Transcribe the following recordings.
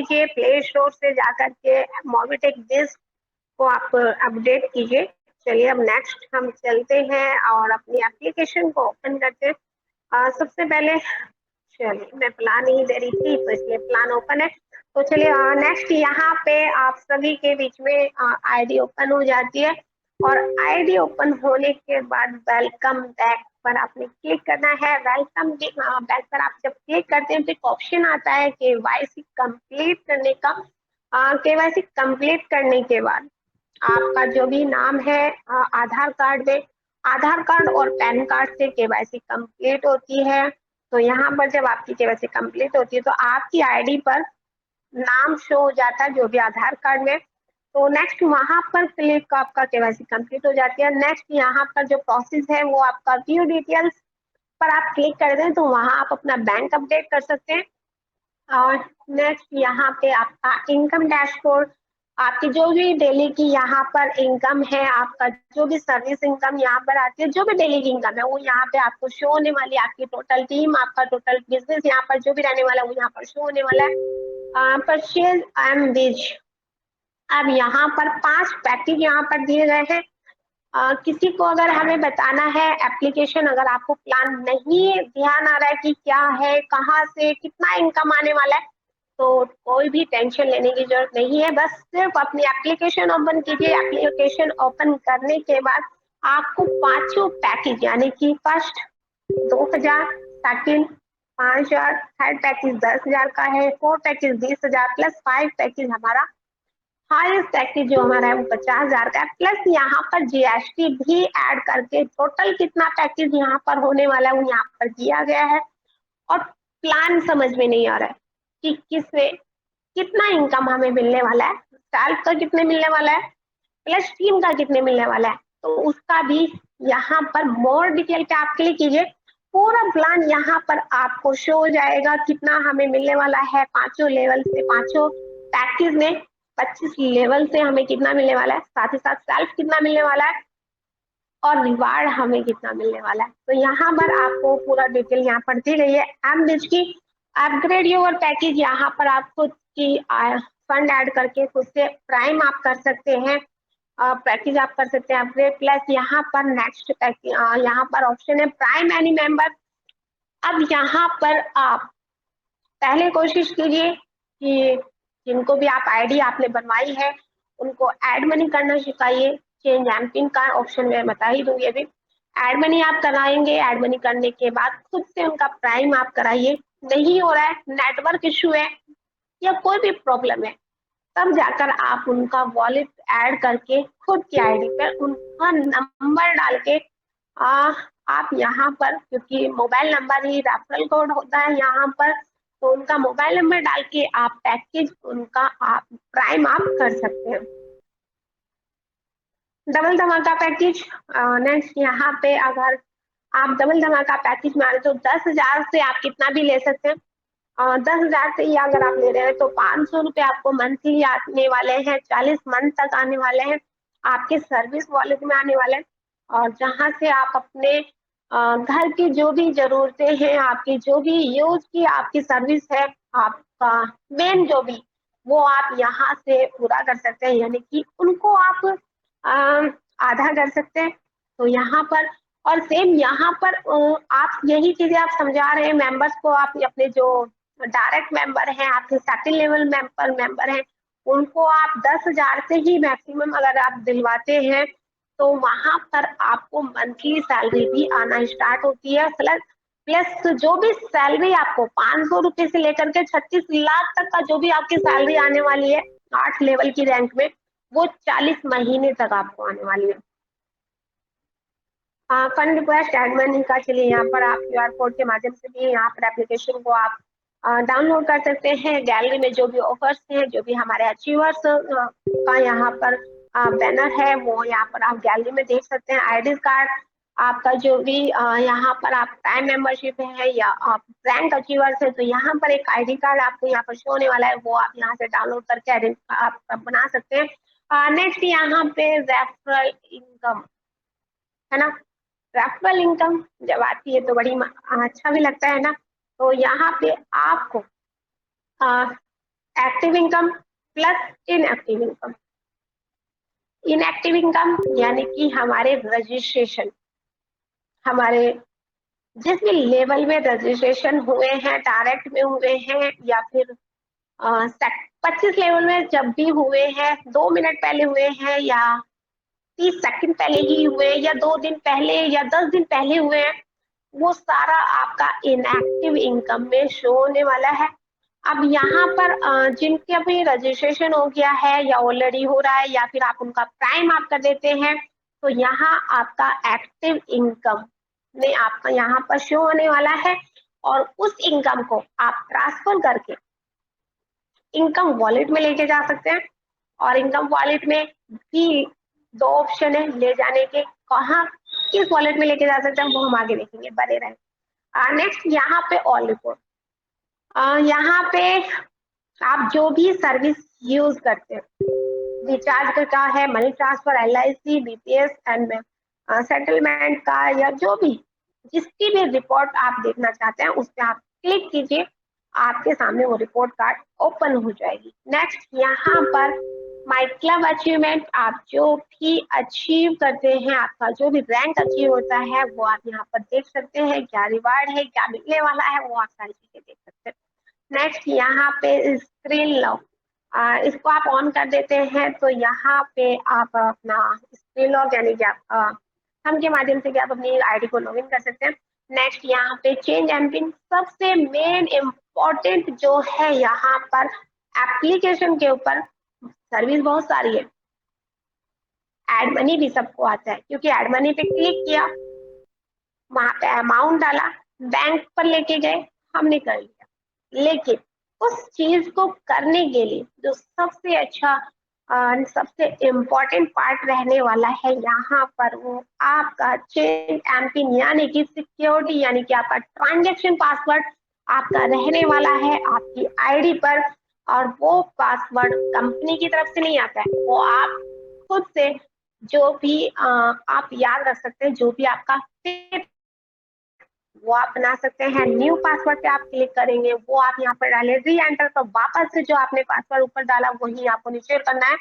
कीजिए, play store से जाकर के मोबिटेक बिज को आप अपडेट कीजिए। चलिए अब नेक्स्ट हम चलते हैं और अपनी एप्लीकेशन को ओपन करते हैं। सबसे पहले चलिए, मैं प्लान ही दे रही थी तो इसलिए प्लान ओपन है। तो चलिए नेक्स्ट यहाँ पे आप सभी के बीच में आईडी ओपन हो जाती है और आईडी ओपन होने के बाद वेलकम बैक पर आपने क्लिक करना है। वेलकम बैक पर आप जब क्लिक करते हैं तो एक ऑप्शन आता है केवाईसी कंप्लीट करने का। केवाईसी कंप्लीट करने के बाद आपका जो भी नाम है आधार कार्ड में, आधार कार्ड और पैन कार्ड से केवाईसी कंप्लीट होती है। तो यहाँ पर जब आपकी केवाईसी कंप्लीट होती है तो आपकी आईडी पर नाम शो हो जाता है जो भी आधार कार्ड में। तो नेक्स्ट वहां पर क्लिक आपका केवाईसी कंप्लीट हो जाती है। नेक्स्ट यहाँ पर जो प्रोसेस है वो आपका व्यू डिटेल्स पर आप क्लिक कर दें तो वहां आप अपना बैंक अपडेट कर सकते हैं। और नेक्स्ट यहाँ पे आपका इनकम डैशबोर्ड, आपकी जो भी डेली की यहाँ पर इनकम है, आपका जो भी सर्विस इनकम यहाँ पर आती है, जो भी डेली की इनकम है वो यहाँ पे आपको शो होने वाली है। आपकी टोटल टीम, आपका टोटल बिजनेस यहाँ पर जो भी रहने वाला है वो यहाँ पर शो होने वाला है। परचेज एंड बीज, अब यहाँ पर 5 पैकेज यहाँ पर दिए गए हैं। किसी को अगर हमें बताना है एप्लीकेशन, अगर आपको प्लान नहीं ध्यान आ रहा है कि क्या है, कहाँ से कितना इनकम आने वाला है, तो कोई भी टेंशन लेने की जरूरत नहीं है। बस सिर्फ अपनी एप्लीकेशन ओपन कीजिए। एप्लीकेशन ओपन करने के बाद आपको 5 पैकेज यानी कि फर्स्ट 2000, सेकंड 5000, थर्ड पैकेज 10,000 का है, फोर्थ पैकेज 20,000 प्लस 5 पैकेज हमारा हाईएस्ट पैकेज जो हमारा है वो 50,000 का है। प्लस यहाँ पर जीएसटी भी ऐड करके टोटल कितना पैकेज यहाँ पर होने वाला है वो यहाँ पर दिया गया है। और प्लान समझ में नहीं आ रहा है कि किससे कितना इनकम हमें मिलने वाला है, सेल्फ का कितने मिलने वाला है, प्लस टीम का कितने मिलने वाला है, तो उसका भी यहाँ पर मोर डिटेल पे आप क्लिक कीजिए। पूरा प्लान यहाँ पर आपको शो हो जाएगा कितना हमें मिलने वाला है। 5 लेवल से 5 पैकेज में 25 लेवल से हमें कितना मिलने वाला है, साथ ही साथ सेल्फ कितना मिलने वाला है और रिवार्ड हमें कितना मिलने वाला है। तो यहाँ पर आपको पूरा डिटेल यहाँ पर दी गई है। एमबिज की अपग्रेड योर पैकेज, यहाँ पर आप खुद की फंड ऐड करके खुद से प्राइम आप कर सकते हैं, पैकेज आप कर सकते हैं अपग्रेड। प्लस यहाँ पर नेक्स्ट पैकेज, यहाँ पर ऑप्शन है प्राइम एनी मेंबर। अब यहाँ पर आप पहले कोशिश कीजिए कि जिनको भी आप आईडी आपने बनवाई है उनको ऐड मनी करना सिखाइए। चेंज एमपिन का ऑप्शन मैं बता ही दूंगी अभी। ऐड मनी आप कराएंगे, ऐड मनी करने के बाद खुद से उनका प्राइम आप कराइए। नहीं हो रहा है, नेटवर्क इशू है या कोई भी प्रॉब्लम है, तब जाकर आप उनका वॉलेट ऐड करके खुद की आईडी पर उनका नंबर डाल के आप यहाँ पर, क्योंकि मोबाइल नंबर ही रेफरल कोड होता है यहाँ पर, तो उनका मोबाइल नंबर डाल के आप पैकेज उनका आप प्राइम आप कर सकते हैं। डबल धमाका पैकेज, नेक्स्ट यहाँ पे अगर आप डबल धमाका पैकेज में आ रहे तो 10,000 से आप कितना भी ले सकते हैं। 10,000 से ही अगर आप ले रहे हैं तो 500 रुपये आपको मंथली आने वाले हैं, 40 मंथ तक आने वाले हैं, आपके सर्विस वॉलेट में आने वाले हैं। और जहां से आप अपने घर की जो भी जरूरतें हैं, आपकी जो भी यूज की आपकी सर्विस है, आपका मेन जो भी, वो आप यहाँ से पूरा कर सकते हैं, यानी कि उनको आप आधा कर सकते हैं। तो यहाँ पर और सेम यहाँ पर आप यही चीजें आप समझा रहे हैं मेंबर्स को। आप अपने जो डायरेक्ट मेंबर हैं, आपके सेकंड लेवल मेंबर हैं, उनको आप 10,000 से ही मैक्सिमम अगर आप दिलवाते हैं तो वहां पर आपको मंथली सैलरी भी आना स्टार्ट होती है। प्लस प्लस जो भी सैलरी आपको 500 रुपये से लेकर के 36 लाख तक का जो भी आपकी सैलरी आने वाली है 8 लेवल की रैंक में, वो 40 महीने तक आपको आने वाली है। फंड रिक्वेस्ट ऐड मनी का, चलिए यहाँ पर आप क्यूआर कोड के माध्यम से भी यहाँ पर एप्लीकेशन को आप डाउनलोड कर सकते हैं। गैलरी में जो भी ऑफर्स हैं, जो भी हमारे अचीवर्स का यहाँ पर बैनर है, वो यहाँ पर आप गैलरी में देख सकते हैं। आईडी कार्ड आपका जो भी यहाँ पर आप प्राइम मेंबरशिप है या आप रैंक अचीवर्स है, तो यहाँ पर एक आईडी कार्ड आपको यहाँ पर शो होने वाला है, वो आप यहाँ से डाउनलोड करके आप बना सकते हैं। नेक्स्ट यहाँ पे रेफरल इनकम है ना। रेफरल इनकम जब आती है तो बड़ी अच्छा भी लगता है ना। तो यहाँ पे आपको active income plus inactive income. Inactive income यानी कि हमारे रजिस्ट्रेशन, हमारे जिस भी लेवल में रजिस्ट्रेशन हुए हैं, डायरेक्ट में हुए हैं या फिर 25 लेवल में जब भी हुए हैं, 2 मिनट पहले हुए हैं या 30 सेकंड पहले ही हुए या 2 दिन पहले या 10 दिन पहले हुए हैं, वो सारा आपका इनएक्टिव इनकम में शो होने वाला है। अब यहाँ पर जिनके अभी रजिस्ट्रेशन हो गया है या ऑलरेडी हो रहा है या फिर आप उनका प्राइम आप कर देते हैं, तो यहाँ आपका एक्टिव इनकम में आपका यहाँ पर शो होने वाला है और उस इनकम को आप ट्रांसफर करके इनकम वॉलेट में लेके जा सकते हैं। और इनकम वॉलेट में भी 2 ऑप्शन है ले जाने के, कहाँ किस वॉलेट में लेके जा सकते हैं वो हम आगे देखेंगे, बने रहे। नेक्स्ट यहाँ पे ऑल रिपोर्ट, यहाँ पे आप जो भी सर्विस यूज करते हैं, रिचार्ज का है, money transfer, LIC, BPS and settlement का, या जो भी जिसकी भी रिपोर्ट आप देखना चाहते हैं उस पर आप क्लिक कीजिए, आपके सामने वो रिपोर्ट कार्ड ओपन हो जाएगी। नेक्स्ट यहाँ पर माई क्लब अचीवमेंट, आप जो भी अचीव करते हैं, आपका जो भी रैंक अचीव होता है वो आप यहाँ पर देख सकते हैं, क्या रिवार्ड है, क्या मिलने वाला है, वो आप सारी चीजें देख सकते हैं। नेक्स्ट यहाँ पे स्क्रीन लॉक, इसको आप ऑन कर देते हैं तो यहाँ पे आप अपना स्क्रीन लॉक यानी कि आप हम के माध्यम से कि आप अपनी आईडी को लॉगिन कर सकते हैं। नेक्स्ट यहाँ पे चेंज एमपिन, सबसे मेन इम्पोर्टेंट जो है यहाँ पर एप्लीकेशन के ऊपर सर्विस बहुत सारी है, एड मनी भी सबको आता है, क्योंकि एड मनी पे क्लिक किया, वहां पे अमाउंट डाला, बैंक पर लेके गए, हमने कर लिया। लेकिन उस चीज को करने के लिए जो सबसे अच्छा सबसे इम्पोर्टेंट पार्ट रहने वाला है यहाँ पर, वो आपका चेंज एमपिन यानी कि सिक्योरिटी, यानी कि आपका ट्रांजेक्शन पासवर्ड आपका रहने वाला है आपकी आईडी पर। और वो पासवर्ड कंपनी की तरफ से नहीं आता है, वो आप खुद से जो भी आप याद रख सकते हैं, जो भी आपका वो आप बना सकते हैं। न्यू पासवर्ड पे आप क्लिक करेंगे, वो आप यहाँ पर डालें, री एंटर, तो वापस से जो आपने पासवर्ड ऊपर डाला वही आपको नीचे करना है।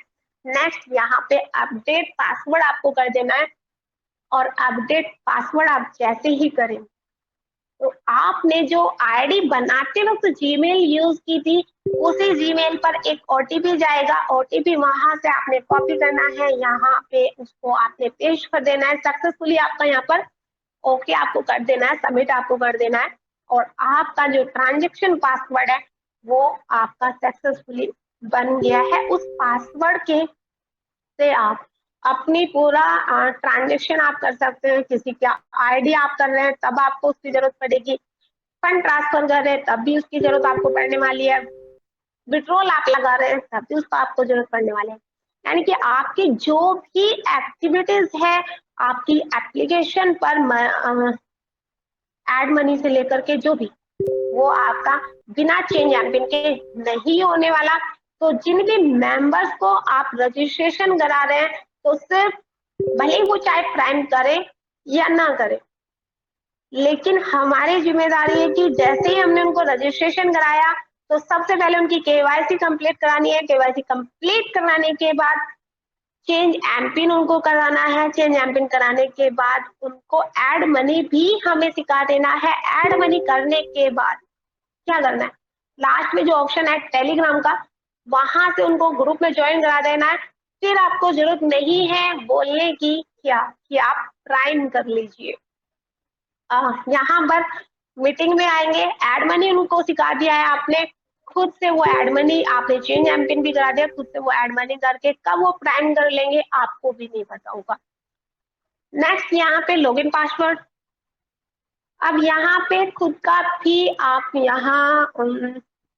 नेक्स्ट यहाँ पे अपडेट पासवर्ड आपको कर देना है, और अपडेट पासवर्ड आप जैसे ही करें तो आपने जो आईडी बनाते वक्त जीमेल यूज की थी, उसी जीमेल पर एक OTP जाएगा, OTP वहां से आपने कॉपी करना है, यहाँ पे उसको आपने पेस्ट कर देना है, सक्सेसफुली आपका यहाँ पर ओके आपको कर देना है, सबमिट आपको कर देना है, और आपका जो ट्रांजेक्शन पासवर्ड है वो आपका सक्सेसफुली बन गया है। उस पासवर्ड के से आप अपनी पूरा ट्रांजेक्शन आप कर सकते हैं, किसी का आईडी आप कर रहे हैं तब आपको उसकी जरूरत पड़ेगी, फंड ट्रांसफर कर रहे हैं तब भी उसकी जरूरत आपको पड़ने वाली है, विड्रॉल आप लगा रहे हैं तब भी उसको आपको जरूरत पड़ने वाली है। यानी कि आपकी जो भी एक्टिविटीज है आपकी एप्लीकेशन पर एड मनी से लेकर के जो भी, वो आपका बिना चेंज एमपिन के नहीं होने वाला। तो जिन भी मेंबर्स को आप रजिस्ट्रेशन करा रहे हैं, तो सिर्फ भले वो चाहे प्राइम करे या ना करे, लेकिन हमारी जिम्मेदारी है कि जैसे ही हमने उनको रजिस्ट्रेशन कराया तो सबसे पहले उनकी KYC कंप्लीट करानी है, KYC कंप्लीट कराने के बाद चेंज एमपिन उनको कराना है, चेंज एमपिन कराने के बाद उनको एड मनी भी हमें सिखा देना है। एड मनी करने के बाद क्या करना है, लास्ट में जो ऑप्शन है टेलीग्राम का, वहां से उनको ग्रुप में ज्वाइन करा देना है। फिर आपको जरूरत नहीं है बोलने की क्या कि आप प्राइम कर लीजिए, यहाँ पर मीटिंग में आएंगे, एड मनी उनको सिखा दिया है आपने, खुद से वो एड मनी आपने चेंज एमपिन भी करा दिया, खुद से वो एड मनी करके कब वो प्राइम कर लेंगे आपको भी नहीं पता होगा। नेक्स्ट यहाँ पे लॉगिन पासवर्ड, अब यहाँ पे खुद का भी आप यहाँ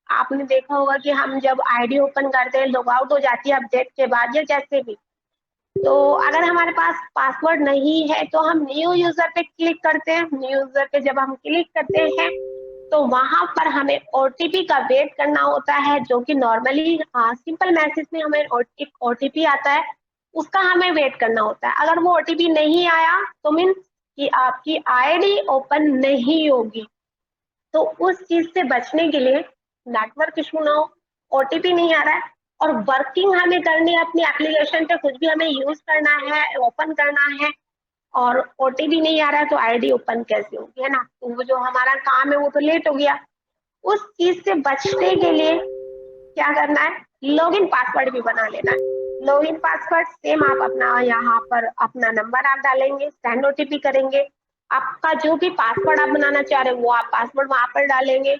आपने देखा होगा कि हम जब आईडी ओपन करते हैं लॉग आउट हो जाती है अपडेट के बाद या जैसे भी, तो अगर हमारे पास पासवर्ड नहीं है तो हम न्यू यूजर पे क्लिक करते हैं। न्यू यूजर पे जब हम क्लिक करते हैं तो वहां पर हमें OTP का वेट करना होता है, जो कि नॉर्मली सिंपल मैसेज में हमें OTP आता है, उसका हमें वेट करना होता है। अगर वो OTP नहीं आया तो मीन्स कि आपकी आईडी ओपन नहीं होगी। तो उस चीज से बचने के लिए, नेटवर्क इशू ना हो, ओटीपी नहीं आ रहा है और वर्किंग हमें करनी है अपनी एप्लीकेशन पे, कुछ भी हमें यूज करना है, ओपन करना है और ओटीपी नहीं आ रहा है तो आईडी ओपन कैसे होगी, है ना। तो वो जो हमारा काम है वो तो लेट हो गया। उस चीज से बचने के लिए क्या करना है, लॉगिन पासवर्ड भी बना लेना है। लॉगिन पासवर्ड सेम आप अपना यहाँ पर अपना नंबर आप डालेंगे, सेंड ओटीपी करेंगे, आपका जो भी पासवर्ड आप बनाना चाह रहे हो वो आप पासवर्ड वहां पर डालेंगे,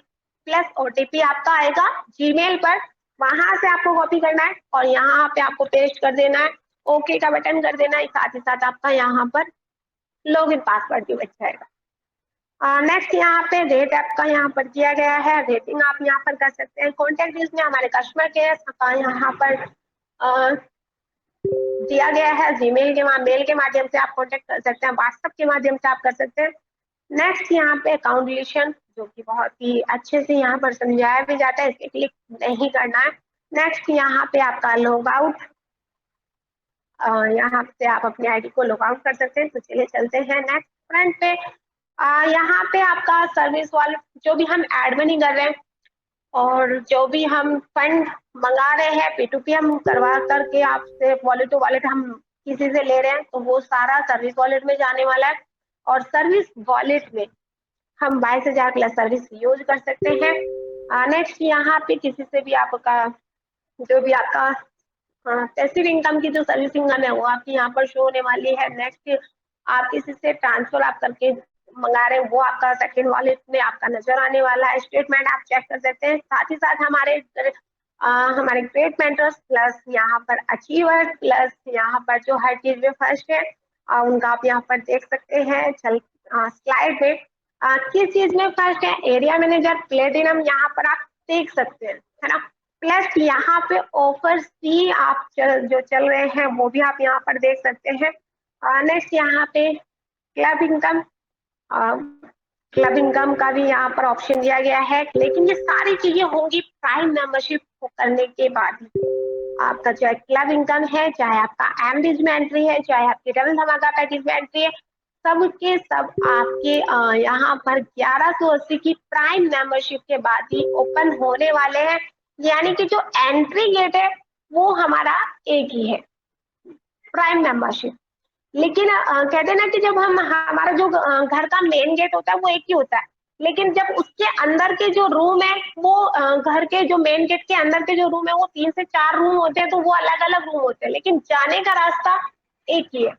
प्लस ओटीपी आपका आएगा जीमेल पर, वहां से आपको कॉपी करना है और यहाँ पे आपको पेस्ट कर देना है, ओके का बटन कर देना है, साथ ही साथ आपका यहाँ पर लॉगिन पासवर्ड भी बच जाएगा। नेक्स्ट यहाँ पे रेट आपका यहाँ पर दिया गया है, रेटिंग आप यहाँ पर कर सकते हैं। कॉन्टेक्ट में हमारे कस्टमर केयर का यहाँ पर दिया गया है, जीमेल के मेल के माध्यम से आप कॉन्टेक्ट कर सकते हैं, व्हाट्सएप के माध्यम से आप कर सकते हैं। नेक्स्ट यहाँ पे अकाउंट डिलीशन, जो कि बहुत ही अच्छे से यहाँ पर समझाया भी जाता है, इसके क्लिक नहीं करना है। नेक्स्ट यहाँ पे आपका लॉग आउट, यहाँ से आप अपनी आईडी को लॉग आउट कर सकते हैं। तो चलिए चलते हैं नेक्स्ट फ्रंट पे। यहाँ पे आपका सर्विस वॉलेट, जो भी हम एड मनी कर रहे हैं और जो भी हम फंड मंगा रहे हैं, P2P हम करवा करके आपसे वॉलेट टू वॉलेट हम किसी से ले रहे हैं, तो वो सारा सर्विस वॉलेट में जाने वाला है और सर्विस वॉलेट में हम 22,000 प्लस सर्विस यूज कर सकते हैं। नेक्स्ट यहाँ पे किसी से भी आपका जो भी आपका पैसिव इनकम की जो सर्विस इनकम है वो आपकी यहाँ पर शो होने वाली है। नेक्स्ट आप किसी से ट्रांसफर आप करके मंगा रहे हैं वो आपका सेकंड वॉलेट में आपका नजर आने वाला है, स्टेटमेंट आप चेक कर सकते हैं। साथ ही साथ हमारे ग्रेट मेंटर्स प्लस यहाँ पर अचीवर प्लस यहाँ पर जो हर चीज में फर्स्ट है उनका आप यहाँ पर देख सकते हैं। स्लाइड में किस चीज में फर्स्ट है, एरिया मैनेजर प्लेटिनम यहाँ पर आप देख सकते हैं, है ना। प्लस यहाँ पे ऑफर्स भी आप जो चल रहे हैं वो भी आप यहाँ पर देख सकते हैं। नेक्स्ट यहाँ पे क्लब इनकम, क्लब इनकम का भी यहाँ पर ऑप्शन दिया गया है, लेकिन ये सारी चीजें होंगी प्राइम मेंबरशिप करने के बाद ही। आपका चाहे क्लब इनकम है, चाहे आपका एमडीज में एंट्री है, चाहे आपकी डबल धमाका पैकेज में एंट्री है, सब के सब आपके यहाँ पर 1180 की प्राइम मेंबरशिप के बाद ही ओपन होने वाले हैं। यानी कि जो एंट्री गेट है वो हमारा एक ही है, प्राइम मेंबरशिप। लेकिन कहते हैं ना कि जब हम हमारा जो घर का मेन गेट होता है वो एक ही होता है, लेकिन जब उसके अंदर के जो रूम है वो घर के जो मेन गेट के अंदर के जो रूम है वो 3 से 4 रूम होते हैं, तो वो अलग अलग रूम होते हैं, लेकिन जाने का रास्ता एक ही है।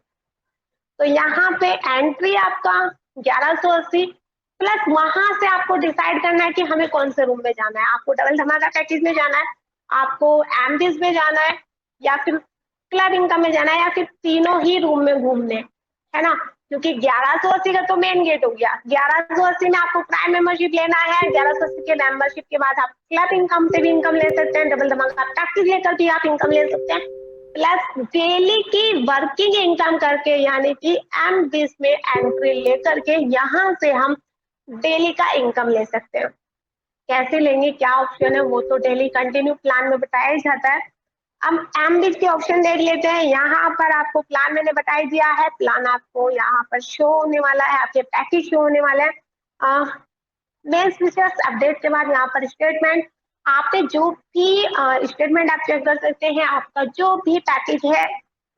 तो यहाँ पे एंट्री आपका 1180 प्लस वहां से आपको डिसाइड करना है कि हमें कौन से रूम में जाना है। आपको डबल धमाका पैकेज में जाना है, आपको एमडीज में जाना है, या फिर क्लब इनकम में जाना है, या फिर तीनों ही रूम में घूमने, है ना। क्योंकि 1180 का तो मेन गेट हो गया, 1180 में आपको प्राइम मेंबरशिप लेना है, 1180 के मेंबरशिप के बाद आप क्लब इनकम से भी इनकम ले सकते हैं, डबल धमाका पैकेज लेकर भी आप इनकम ले सकते हैं, प्लस डेली की वर्किंग इनकम करके, यानी कि एमडीज में एंट्री लेकर के यहाँ से हम डेली का इनकम ले सकते हैं। कैसे लेंगे, क्या ऑप्शन है, वो तो डेली कंटिन्यू प्लान में बताया जाता है। अब एमडीज के ऑप्शन देख लेते हैं। यहाँ पर आपको प्लान मैंने बताई दिया है, प्लान आपको यहाँ पर शो होने वाला है, आपके पैकेज शो होने वाला है। बेस फीचर्स अपडेट के बाद यहाँ पर स्टेटमेंट, आप पे जो भी स्टेटमेंट आप चेक कर सकते हैं, आपका जो भी पैकेज है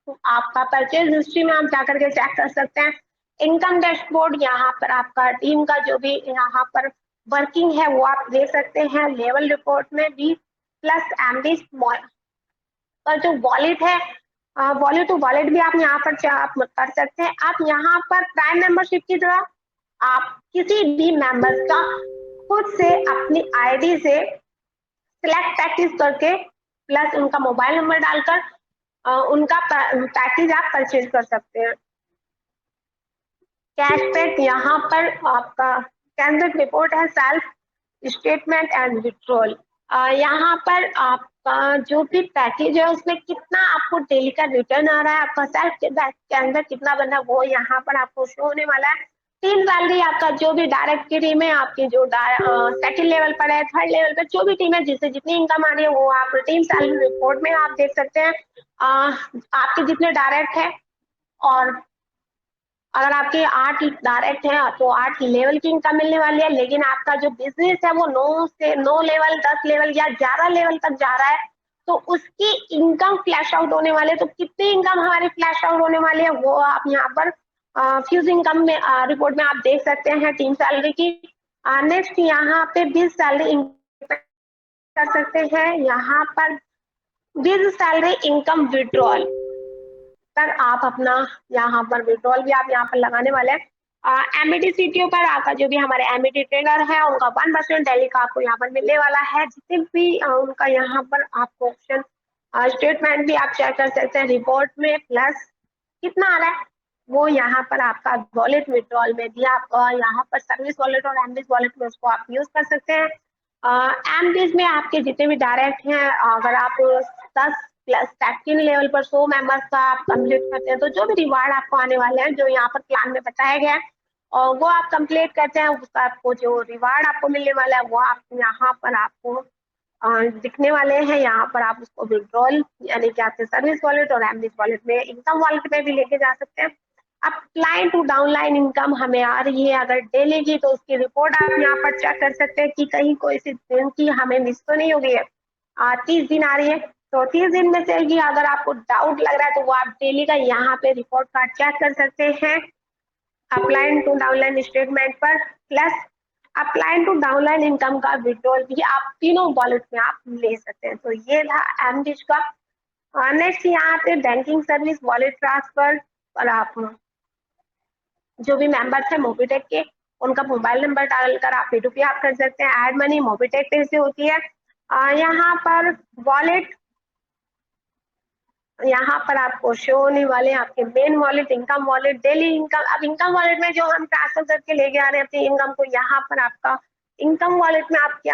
आपका परचेज हिस्ट्री में आप जाकर के चेक कर सकते हैं। इनकम डैशबोर्ड, यहाँ पर आपका टीम का जो भी यहाँ पर वर्किंग है वो आप देख सकते हैं, लेवल रिपोर्ट में भी, प्लस एमडी का जो वॉलेट है, वॉलेट टू वॉलेट भी आप यहाँ पर आप कर सकते हैं। आप यहाँ पर प्राइम मेंबरशिप की तरह आप किसी भी मेंबर्स का खुद से अपनी आईडी से सिलेक्ट पैकेज करके प्लस उनका मोबाइल नंबर डालकर उनका पैकेज आप परचेज कर सकते हैं। कैशबैक, यहाँ पर आपका कैशबैक रिपोर्ट है, सेल्फ स्टेटमेंट एंड विड्रॉल। यहाँ पर आपका जो भी पैकेज है उसमें कितना आपको डेली का रिटर्न आ रहा है, आपका सेल्फ कैशबैक कितना बना वो यहाँ पर आपको शो होने वाला है। टीम सैलरी, आपका जो भी डायरेक्ट की टीम है, आपकी जो सेकंड लेवल पर है, थर्ड लेवल पर जो भी टीम है जिससे जितनी इनकम आ रही है वो आप टीम सैलरी रिपोर्ट में आप देख सकते हैं। आपके जितने डायरेक्ट है और अगर आपके 8 डायरेक्ट हैं तो 8 लेवल की इनकम मिलने वाली है, लेकिन आपका जो बिजनेस है वो 9 लेवल 10 लेवल या 11 लेवल तक जा रहा है, तो उसकी इनकम फ्लैश आउट होने वाले है। तो कितनी इनकम हमारी फ्लैश आउट होने वाली है वो आप यहाँ पर फ्यूज इनकम में रिपोर्ट में आप देख सकते हैं टीम सैलरी की। नेक्स्ट यहाँ पे बिल सैलरी कर सकते हैं, यहाँ पर बिल सैलरी इनकम विड्रॉल पर आप अपना यहाँ पर विड्रॉल भी आप यहाँ पर लगाने वाले हैं। एमईडी सीटीओ पर आपका जो भी हमारे एमईडी ट्रेडर है उनका 1% डेली का आपको यहाँ पर मिलने वाला है। जितने भी उनका यहाँ पर आपको ऑप्शन स्टेटमेंट भी आप चेक कर सकते हैं रिपोर्ट में, प्लस कितना आ रहा है वो यहाँ पर आपका वॉलेट विड्रॉल में भी आप यहाँ पर सर्विस वॉलेट और एमबीज वॉलेट में उसको आप यूज कर सकते हैं। एमबीज में आपके जितने भी डायरेक्ट हैं, अगर आप 10 प्लस 13 लेवल पर 100 मेंबर्स का आप कंप्लीट करते हैं तो जो भी रिवार्ड आपको आने वाले हैं जो यहाँ पर प्लान में बताया गया है और वो आप कंप्लीट करते हैं, उसका आपको जो रिवार्ड आपको मिलने वाला है वो आप यहाँ पर आपको दिखने वाले हैं। यहाँ पर आप उसको विड्रॉल यानी कि आपके सर्विस वॉलेट और एमबीज वॉलेट में इनकम वॉलेट में भी लेके जा सकते हैं। अब क्लाइंट टू डाउनलाइन इनकम हमें आ रही है अगर डेली की, तो उसकी रिपोर्ट आप यहाँ पर चेक कर सकते हैं कि कहीं कोई सी दिन की हमें मिस तो नहीं हो गई है। 30 दिन आ रही है, तो 30 दिन में से ही अगर आपको डाउट लग रहा है तो वो आप डेली का यहाँ पे रिपोर्ट कार्ड चेक कर सकते हैं अप्लाइन टू डाउनलाइन स्टेटमेंट पर, plus upline to downline income का विड्रॉल भी आप तीनों वॉलेट में आप ले सकते हैं। तो ये था एमडीज का। नेक्स्ट यहाँ पे बैंकिंग सर्विस वॉलेट ट्रांसफर और आप जो भी मेंबर्स है मोबीटेक के उनका मोबाइल नंबर डालकर आप P2P आप कर सकते हैं। एड मनी मोबीटेक पे से होती है। यहाँ पर वॉलेट यहाँ पर आपको शो होने वाले आपके main wallet, income wallet, daily income. अब इनकम वॉलेट में जो हम ट्रांसफर करके लेके आ रहे हैं अपनी इनकम को, यहाँ पर आपका इनकम वॉलेट में आपके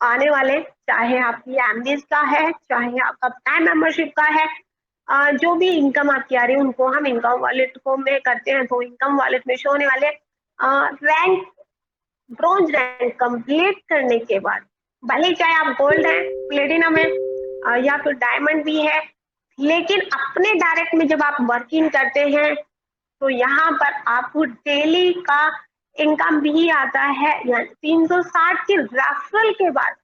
आने वाले, चाहे आपकी एमबीज का है चाहे आपका प्राइम मेंबरशिप का है, जो भी इनकम आपकी आ रही है उनको हम इनकम वॉलेट को में करते हैं तो इनकम वॉलेट में शो होने वाले। रैंक ब्रॉन्ज रैंक कंप्लीट करने के बाद, भले चाहे आप गोल्ड है, प्लेटिनम है या फिर डायमंड भी है, लेकिन अपने डायरेक्ट में जब आप वर्किंग करते हैं तो यहाँ पर आपको डेली का इनकम भी आता है। 360 की रेफरल के बाद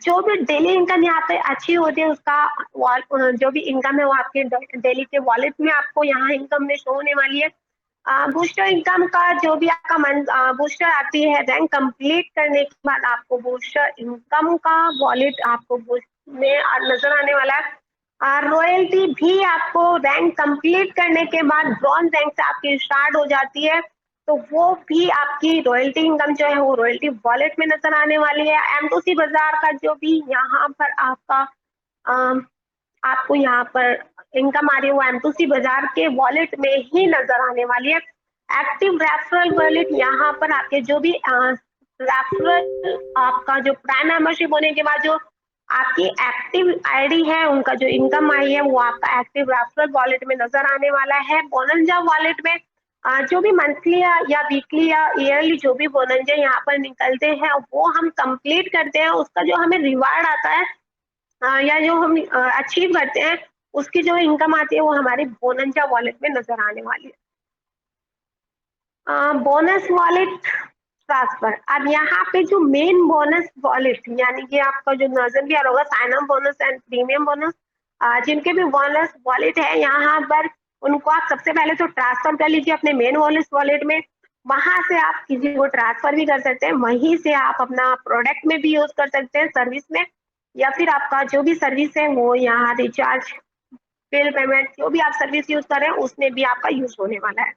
जो भी डेली इनकम यहाँ पे अच्छी होती है उसका जो भी इनकम है वो आपके डेली के वॉलेट में आपको यहाँ इनकम में शो होने वाली है। बूस्टर इनकम का जो भी आपका बूस्टर आती है रैंक कंप्लीट करने के बाद आपको बूस्टर इनकम का वॉलेट आपको में नजर आने वाला है। रॉयल्टी भी आपको रैंक कंप्लीट करने के बाद ब्रॉन्ज रैंक से आपकी स्टार्ट हो जाती है, तो वो भी आपकी रॉयल्टी इनकम जो है वो रॉयल्टी वॉलेट में नजर आने वाली है। M2C बाजार का जो भी यहाँ पर आपका आपको यहाँ पर इनकम आ रही है वो M2C बाजार के वॉलेट में ही नजर आने वाली है। एक्टिव रेफरल वॉलेट यहाँ पर आपके जो भी रेफरल आपका जो प्राइम मेंबरशिप होने के बाद जो आपकी एक्टिव आईडी है उनका जो इनकम आई है वो आपका एक्टिव रेफरल वॉलेट में नजर आने वाला है। बोनंजा वॉलेट में जो भी मंथली या वीकली या ईयरली जो भी बोनंजा यहाँ पर निकलते हैं वो हम कंप्लीट करते हैं, उसका जो हमें रिवार्ड आता है या जो हम अचीव करते हैं उसकी जो इनकम आती है वो हमारी बोनंजा वॉलेट में नजर आने वाली है। बोनस वॉलेट ट्रांसफर, अब यहाँ पे जो मेन बोनस वॉलेट यानी कि आपका जो नजर भी आ रहा होगा sign up bonus and premium bonus, जिनके भी बोनस वॉलेट है यहाँ पर उनको आप सबसे पहले तो ट्रांसफर कर लीजिए अपने मेन वॉलेट में। वहां से आप किसी को ट्रांसफर भी कर सकते हैं, वहीं से आप अपना प्रोडक्ट में भी यूज कर सकते हैं, सर्विस में, या फिर आपका जो भी सर्विस है वो यहाँ रिचार्ज बिल पेमेंट जो भी आप सर्विस यूज कर रहे हैं उसमें भी आपका यूज होने वाला है।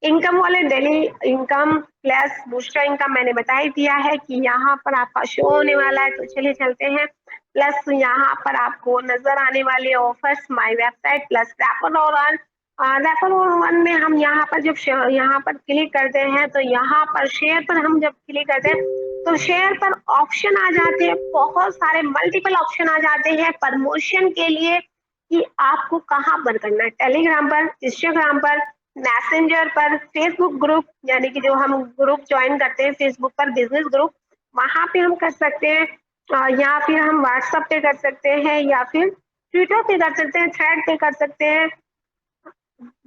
इनकम वाले daily income plus booster income मैंने बता ही दिया है कि यहाँ पर आपका शो होने वाला है, तो चलिए चलते हैं। प्लस यहाँ पर आपको नजर आने वाले offers my website plus refer और वन में हम यहाँ पर जब यहाँ पर क्लिक करते हैं तो यहाँ पर शेयर पर हम जब क्लिक करते हैं तो शेयर पर ऑप्शन आ जाते हैं, बहुत सारे मल्टीपल ऑप्शन आ जाते हैं प्रमोशन के लिए कि आपको कहाँ पर करना है, टेलीग्राम पर, इंस्टाग्राम पर, मैसेंजर पर, फेसबुक ग्रुप यानी कि जो हम ग्रुप ज्वाइन करते हैं फेसबुक पर बिजनेस ग्रुप, वहां पे हम कर सकते हैं, या फिर हम व्हाट्सएप पे कर सकते हैं या फिर ट्विटर पे कर सकते हैं, थ्रेड पे कर सकते हैं।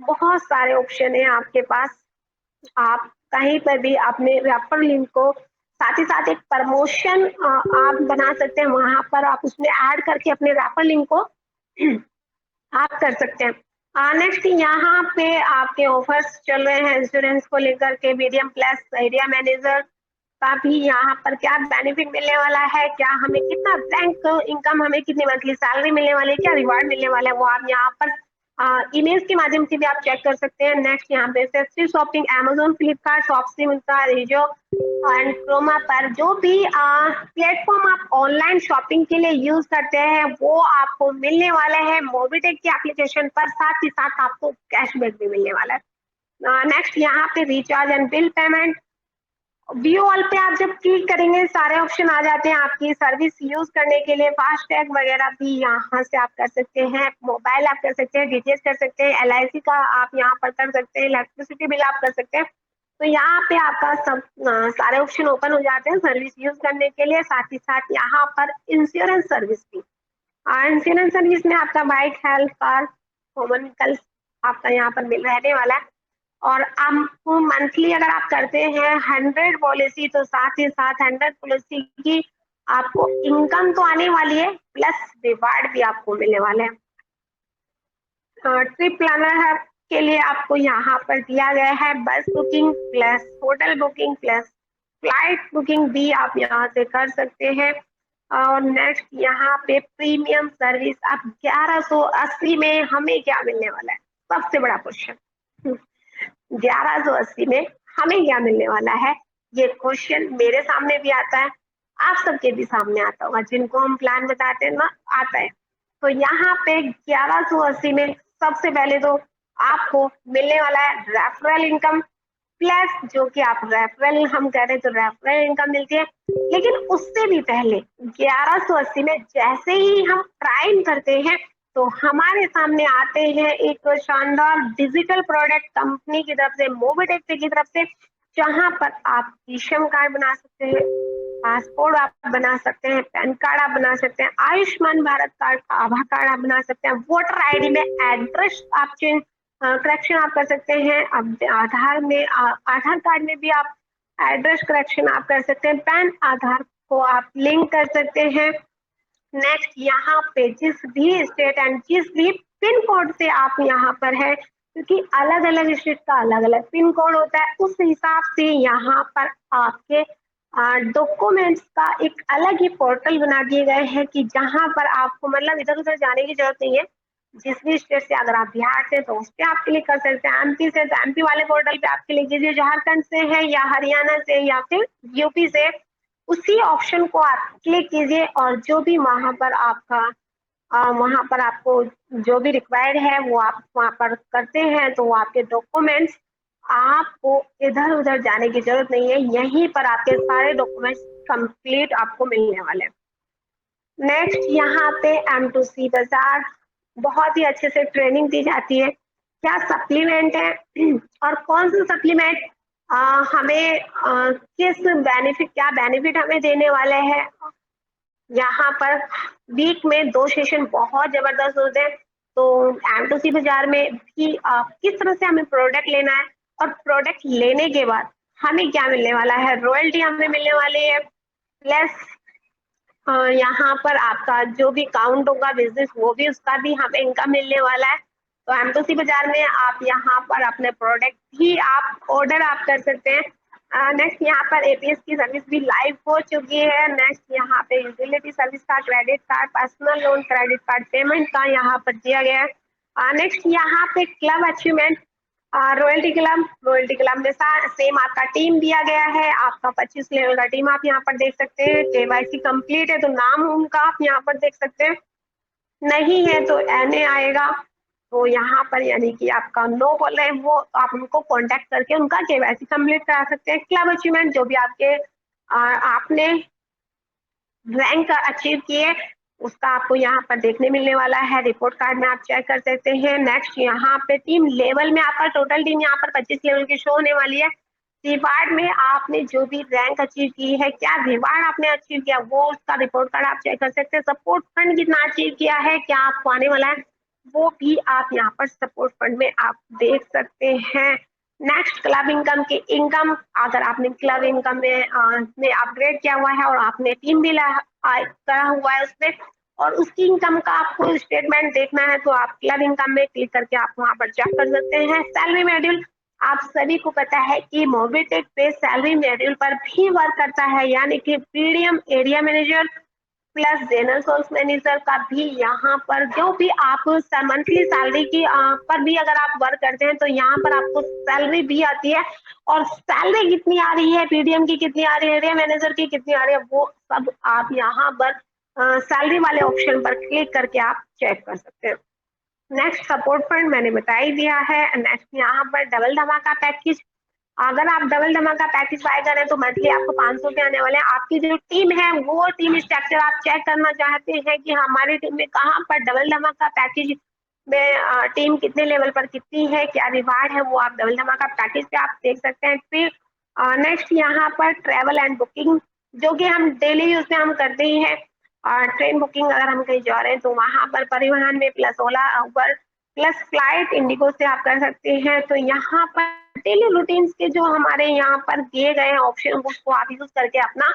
बहुत सारे ऑप्शन है आपके पास आप कहीं पर भी अपने रेफर लिंक को, साथ ही साथ एक प्रमोशन आप बना सकते हैं, वहां पर आप उसमें ऐड करके अपने रेफर लिंक को आप कर सकते हैं। नेक्स्ट यहाँ पे आपके ऑफर्स चल रहे हैं इंश्योरेंस को लेकर के, मीडियम प्लस एरिया मैनेजर का भी यहाँ पर क्या बेनिफिट मिलने वाला है, क्या हमें कितना बैंक इनकम, हमें कितनी मंथली सैलरी मिलने वाली है, क्या रिवार्ड मिलने वाला है, वो आप यहाँ पर ईमेल्स के माध्यम से भी आप चेक कर सकते हैं। नेक्स्ट यहाँ पे festive shopping Amazon, Flipkart, Shopsy, Myntra, रिजो एंड क्रोमा पर जो भी प्लेटफॉर्म आप ऑनलाइन शॉपिंग के लिए यूज करते हैं वो आपको मिलने वाला है मोबिटेक की एप्लीकेशन पर, साथ ही साथ आपको कैशबैक भी मिलने वाला है। नेक्स्ट यहाँ पे recharge and bill payment, view all पे आप जब क्लिक करेंगे सारे ऑप्शन आ जाते हैं आपकी सर्विस यूज करने के लिए। फास्ट टैग वगैरह भी यहाँ से आप कर सकते हैं, मोबाइल आप कर सकते हैं, डीटीएच कर सकते हैं, एलआईसी का आप यहाँ पर कर सकते हैं, इलेक्ट्रिसिटी बिल आप कर सकते हैं। तो यहाँ पे आपका सब सारे ऑप्शन ओपन हो जाते हैं सर्विस यूज करने के लिए। साथ ही साथ यहाँ पर इंश्योरेंस सर्विस भी, इंश्योरेंस सर्विस में आपका bike, health, car, common vehicles आपका यहाँ पर मिल रहने वाला है। और आपको मंथली अगर आप करते हैं 100 पॉलिसी, तो साथ ही साथ 100 पॉलिसी की आपको इनकम तो आने वाली है, प्लस रिवार्ड भी आपको मिलने वाले हैं। ट्रिप प्लानर है के लिए आपको यहाँ पर दिया गया है बस booking plus hotel booking plus flight booking भी आप यहाँ से कर सकते हैं। और नेक्स्ट यहाँ पे प्रीमियम सर्विस, अब 1180 में हमें क्या मिलने वाला है, सबसे बड़ा क्वेश्चन। 1180 में हमें क्या मिलने वाला है, ये क्वेश्चन मेरे सामने भी आता है, आप सबके भी सामने आता होगा, जिनको हम प्लान बताते हैं ना आता है। तो यहाँ पे 1180 में सबसे पहले तो आपको मिलने वाला है रेफरल इनकम प्लस, जो कि आप रेफरल हम कह रहे हैं तो रेफरल इनकम मिलती है। लेकिन उससे भी पहले 1180 में जैसे ही हम प्राइम करते हैं तो हमारे सामने आते हैं एक शानदार डिजिटल प्रोडक्ट कंपनी की तरफ से, मोबिटेक की तरफ से, जहां पर आप ईश्रम कार्ड बना सकते हैं, पासपोर्ट आप बना सकते हैं, पैन कार्ड आप बना सकते हैं, आयुष्मान भारत कार्ड, आभा कार्ड आप बना सकते हैं, वोटर आईडी में एड्रेस आप चेंज करेक्शन आप कर सकते हैं, अब आधार कार्ड में भी आप एड्रेस करेक्शन आप कर सकते हैं, पैन आधार को आप लिंक कर सकते हैं। नेक्स्ट यहाँ पे जिस भी स्टेट एंड जिस भी पिन कोड से आप यहाँ पर है, क्योंकि अलग अलग स्टेट का अलग अलग पिन कोड होता है, उस हिसाब से यहाँ पर आपके डॉक्यूमेंट्स का एक अलग ही पोर्टल बना दिए गए हैं कि जहां पर आपको मतलब इधर उधर जाने की जरूरत नहीं है। जिस भी स्टेट से, अगर आप बिहार से तो उस पर आप क्लिक कर सकते हैं, एमपी से तो एमपी वाले पोर्टल पे आप क्लिक कीजिए, झारखंड से है या हरियाणा से या फिर यूपी से, उसी ऑप्शन को आप क्लिक कीजिए और जो भी वहां पर आपका वहां पर आपको जो भी रिक्वायर्ड है वो आप वहां पर करते हैं, तो वो आपके डॉक्यूमेंट्स, आपको इधर उधर जाने की जरूरत नहीं है, यहीं पर आपके सारे डॉक्यूमेंट्स कंप्लीट आपको मिलने वाले हैं। नेक्स्ट यहाँ पे M2C बाजार, बहुत ही अच्छे से ट्रेनिंग दी जाती है, क्या सप्लीमेंट है और कौन सा सप्लीमेंट हमें किस बेनिफिट, क्या बेनिफिट हमें देने वाले हैं। यहाँ पर वीक में 2 सेशन बहुत जबरदस्त होते हैं। तो M2C बाजार में भी किस तरह से हमें प्रोडक्ट लेना है और प्रोडक्ट लेने के बाद हमें क्या मिलने वाला है, रॉयल्टी हमें मिलने वाली है, प्लस यहाँ पर आपका जो भी काउंट होगा बिजनेस, वो भी उसका भी हमें इनकम मिलने वाला है। तो M2C बाजार में आप यहाँ पर अपने प्रोडक्ट भी आप ऑर्डर आप कर सकते हैं। नेक्स्ट यहाँ पर एपीएस की सर्विस भी लाइव हो चुकी है। नेक्स्ट यहाँ पे यूटिलिटी सर्विस का, credit card, personal loan, credit card payment का यहाँ पर दिया गया है। नेक्स्ट यहाँ पे क्लब अचीवमेंट, रॉयल्टी क्लब में सेम आपका टीम दिया गया है, आपका 25 लेवल का टीम आप यहाँ पर देख सकते हैं। केवाईसी कंप्लीट है तो नाम उनका आप यहाँ पर देख सकते हैं, नहीं है तो एनए आएगा, तो यहाँ पर यानी कि आपका नो बोल रहे हैं वो, आप उनको कांटेक्ट करके उनका केवाईसी कंप्लीट करा सकते हैं। क्लब अचीवमेंट जो भी आपके आपने रैंक अचीव किए उसका आपको यहाँ पर देखने मिलने वाला है, रिपोर्ट कार्ड में आप चेक कर सकते हैं। नेक्स्ट यहाँ पे टीम लेवल में आपका टोटल टीम यहाँ पर 25 लेवल की शो होने वाली है। रिवार्ड में आपने जो भी रैंक अचीव की है, क्या रिवार्ड आपने अचीव किया, वो उसका रिपोर्ट कार्ड आप चेक कर सकते हैं। सपोर्ट फंड कितना अचीव किया है, क्या आपको आने वाला है, वो भी आप यहाँ पर सपोर्ट फंड में आप देख सकते हैं। नेक्स्ट क्लब इनकम की इनकम, अगर आपने क्लब इनकम में अपग्रेड किया हुआ है और आपने टीम भी करा हुआ है उसमें, और उसकी इनकम का आपको स्टेटमेंट देखना है, तो आप क्लब इनकम में क्लिक करके आप वहां पर चेक कर सकते हैं। सैलरी मॉड्यूल, आप सभी को पता है कि मोबिटेक पे सैलरी मॉड्यूल पर भी वर्क करता है, यानी कि PDM area manager plus general source manager का भी यहाँ पर जो भी आप मंथली सैलरी की पर भी अगर आप वर्क करते हैं तो यहाँ पर आपको सैलरी भी आती है, और सैलरी कितनी आ रही है, पीडीएम की कितनी आ रही है, एरिया मैनेजर की कितनी आ रही है, वो सब आप यहाँ पर सैलरी वाले ऑप्शन पर क्लिक करके आप चेक कर सकते हैं। नेक्स्ट सपोर्ट फंड मैंने बता ही दिया है। नेक्स्ट यहाँ पर डबल धमाका पैकेज, अगर आप डबल धमाका पैकेज बाय करें तो मंथली आपको 500 रुपए आने वाले हैं। आपकी जो टीम है वो टीम स्ट्रक्चर आप चेक करना चाहते हैं कि हमारी टीम में कहाँ पर डबल धमाका पैकेज में टीम कितने लेवल पर कितनी है, क्या रिवार्ड है, वो आप डबल धमाका पैकेज पे आप देख सकते हैं। फिर नेक्स्ट यहाँ पर ट्रेवल एंड बुकिंग, जो कि हम डेली यूज में हम करते ही हैं। ट्रेन बुकिंग अगर हम कहीं जा रहे हैं तो वहां पर परिवहन में प्लस ओला उबर प्लस फ्लाइट इंडिगो से आप कर सकते हैं। तो यहाँ पर डेली रूटीन्स के जो हमारे यहाँ पर दिए गए हैं ऑप्शन, उसको आप यूज करके अपना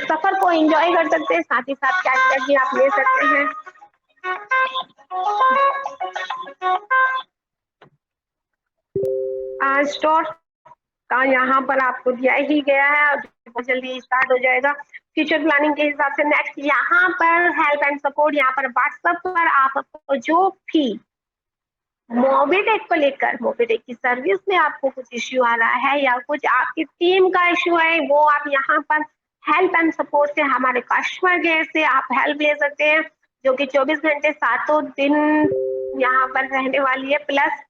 सफर को एंजॉय कर सकते हैं, साथ ही साथ कैशबैक भी आप ले सकते हैं। स्टोर का यहाँ पर आपको दिया ही गया है, बहुत जल्दी स्टार्ट हो जाएगा फ्यूचर प्लानिंग के हिसाब से। नेक्स्ट यहाँ पर हेल्प एंड सपोर्ट, यहाँ पर व्हाट्सएप पर आपको जो भी मोबिटेक को लेकर, मोबिटेक की सर्विस में आपको कुछ इश्यू आ रहा है या कुछ आपकी टीम का इश्यू है, वो आप यहाँ पर हेल्प एंड सपोर्ट से हमारे कस्टमर केयर से आप हेल्प ले सकते हैं, जो कि 24 घंटे 7 दिन यहाँ पर रहने वाली है। प्लस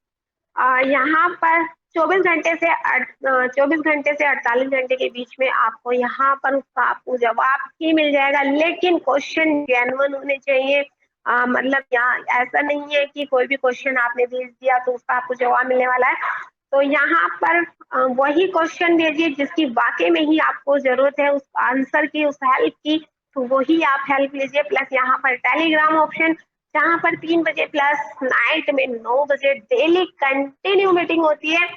यहाँ पर 24 घंटे से 48 घंटे के बीच में आपको यहाँ पर उसका आपको जवाब ही मिल जाएगा, लेकिन क्वेश्चन जेन्युइन होने चाहिए। मतलब यहाँ ऐसा नहीं है कि कोई भी क्वेश्चन आपने भेज दिया तो उसका आपको जवाब मिलने वाला है। तो यहाँ पर वही क्वेश्चन भेजिए जिसकी वाकई में ही आपको जरूरत है उस आंसर की, उस हेल्प की, तो वही आप हेल्प लीजिए। प्लस यहाँ पर टेलीग्राम ऑप्शन, जहाँ पर 3 बजे प्लस नाइट में 9 बजे डेली कंटिन्यू मीटिंग होती है।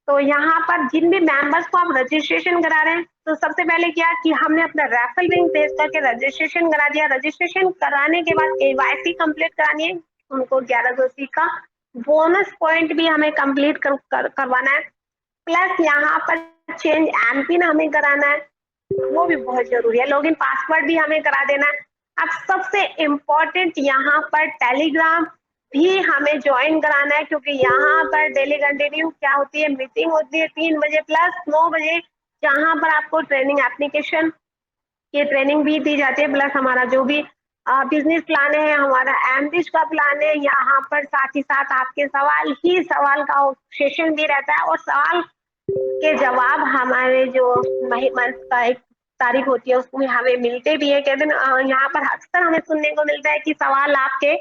तो यहाँ पर जिन भी मेंबर्स को आप रजिस्ट्रेशन करा रहे हैं, तो सबसे पहले क्या कि हमने अपना रेफरल लिंक भेज करके रजिस्ट्रेशन करा दिया। रजिस्ट्रेशन कराने के बाद केवाईसी कंप्लीट करानी है, उनको 1180 का बोनस पॉइंट भी हमें कंप्लीट करवाना है। प्लस यहाँ पर चेंज एमपिन हमें कराना है, वो भी बहुत जरूरी है। लॉगिन पासवर्ड भी हमें करा देना है। अब सबसे इम्पोर्टेंट यहाँ पर टेलीग्राम भी हमें ज्वाइन कराना है, क्योंकि यहाँ पर डेली कंटिन्यू क्या होती है, मीटिंग होती है 3 बजे प्लस 9 बजे, जहाँ पर आपको ट्रेनिंग एप्लीकेशन की ट्रेनिंग भी दी जाती है। प्लस हमारा जो भी बिजनेस प्लान है, हमारा एम्बिश का प्लान है, यहाँ पर साथ ही साथ आपके सवाल का सेशन भी रहता है, और सवाल के जवाब हमारे जो मंथ का एक तारीख होती है उसमें हमें मिलते भी है। कहते हैं यहाँ पर अक्सर हमें सुनने को मिलता है कि सवाल आपके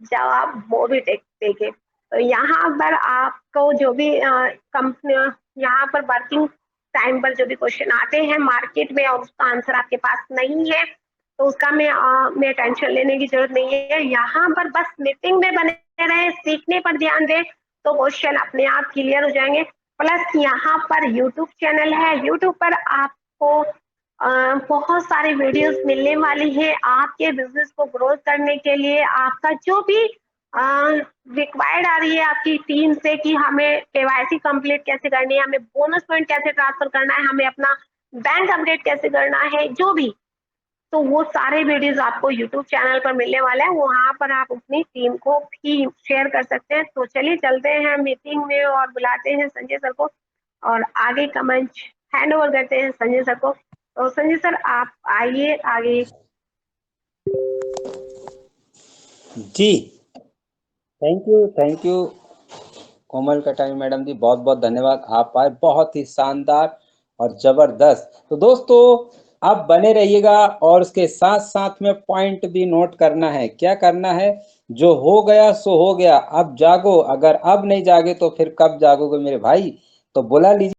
जवाब मोबिटेक देखे। तो यहाँ पर आपको जो भी कंपनी यहाँ पर वर्किंग टाइम पर जो भी क्वेश्चन आते हैं मार्केट में और उसका आंसर आपके पास नहीं है, तो उसका में टेंशन लेने की जरूरत नहीं है। यहाँ पर बस मीटिंग में बने रहे, सीखने पर ध्यान दें, तो क्वेश्चन अपने आप क्लियर हो जाएंगे। प्लस यहाँ पर यूट्यूब चैनल है, यूट्यूब पर आपको बहुत सारी वीडियोस मिलने वाली है आपके बिजनेस को ग्रोथ करने के लिए। आपका जो भी रिक्वायर्ड आ रही है आपकी टीम से कि हमें केवाईसी कंप्लीट कैसे करनी है, हमें बोनस पॉइंट कैसे ट्रांसफर करना है, हमें अपना बैंक अपडेट कैसे करना है, जो भी, तो वो सारे वीडियोस आपको यूट्यूब चैनल पर मिलने वाले हैं। वहां पर आप अपनी टीम को भी शेयर कर सकते हैं। तो चलिए चलते हैं मीटिंग में और बुलाते हैं संजय सर को, और आगे का मंच हैंड ओवर करते हैं संजय सर को। तो संजय सर आप आइए आगे। जी थैंक यू कोमल कटाई मैडम जी, बहुत बहुत धन्यवाद। आप आए, बहुत ही शानदार और जबरदस्त। तो दोस्तों आप बने रहिएगा, और उसके साथ साथ में पॉइंट भी नोट करना है। क्या करना है, जो हो गया सो हो गया, अब जागो। अगर अब नहीं जागे तो फिर कब जागोगे मेरे भाई। तो बुला लीजिए।